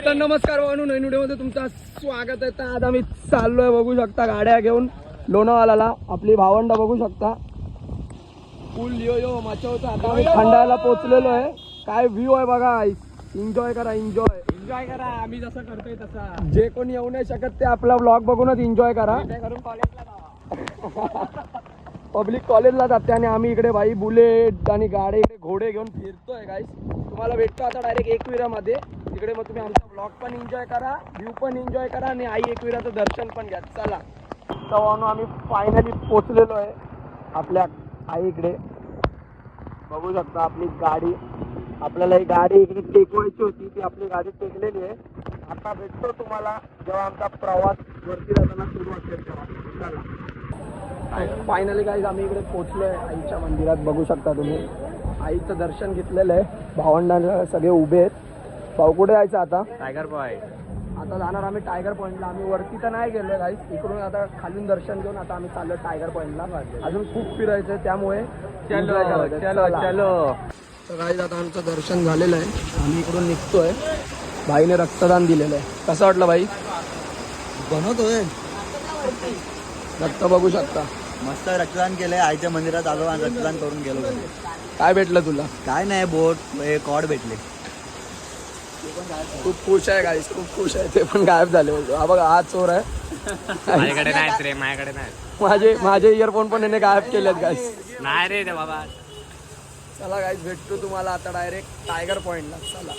तर नमस्कार भावांनो, नवीन व्हिडिओमध्ये तुमचं स्वागत आहे. तर आज आम्ही चाललोय, बघू शकता गाड्या घेऊन लोणावालाला. आपली भावंड बघू शकता. फुल यो माचवचा. आता आम्ही खंडाळ्याला पोहोचलेलो आहे. काय व्ह्यू आहे बघा. एन्जॉय करा, एन्जॉय करा. आम्ही जसं करतोय तसा. जे कोणी येऊ नाही शकत ते आपला व्लॉग बघूनच एन्जॉय करा. पब्लिक कॉलेजला जाते आणि आम्ही इकडे भाई बुलेट आणि गाडी इकडे घोडे घेऊन फिरतोय गाईस. तुम्हाला भेटतो आता डायरेक्ट एकविरामध्ये. तिकडे मग तुम्ही आमचा ब्लॉग पण एन्जॉय करा, व्ह्यू पण एन्जॉय करा आणि आई एकविराचं दर्शन पण घ्या. चला तर आम्ही फायनली पोचलेलो आहे आपल्या आईकडे. बघू शकता आपली गाडी. आपल्याला ही गाडी इकडे टेकवायची होती, ती आपली गाडी टेकलेली आहे. आता भेटतो तुम्हाला जेव्हा आमचा प्रवास वरती जाताना सुरुवात करतो. फायनली गाईज आम्ही इकडे पोहोचलोय आईच्या मंदिरात. बघू शकता तुम्ही आईचं दर्शन घेतलेलं आहे. भावंडांना सगळे उभे आहेत. भाऊ कुठे जायचं आता? Tiger point. आता जाणार आम्ही टायगर पॉईंटला. आम्ही वरती तर नाही गेलोय गाईज. इकडून आता खालून दर्शन घेऊन आता आम्ही चाललो टायगर पॉईंटला. अजून खूप फिरायचं आहे त्यामुळे चलो तर गाईज आता आमचं दर्शन झालेलं आहे. आम्ही इकडून निघतोय. भाईने रक्तदान दिलेलं आहे. कसं वाटलं भाई? बनवतोय रक्त बघू शकता. मस्त रक्तदान केलंय. आईच्या मंदिरात आलो आणि रक्तदान करून गेलो. काय भेटलं तुला? काय नाही, बोट कॉड भेटले. खूप खुश आहे गाईस, खूप खुश आहे. ते पण गायब झाले. हा बघा, हा चोर आहे. माझ्याकडे नाही रे, माझ्याकडे नाही. माझे इयरफोन पण याने गायब केलेत गाईस. नाही रे बाबा. चला गाईस, भेटतो तुम्हाला आता डायरेक्ट टायगर पॉइंटला. चला.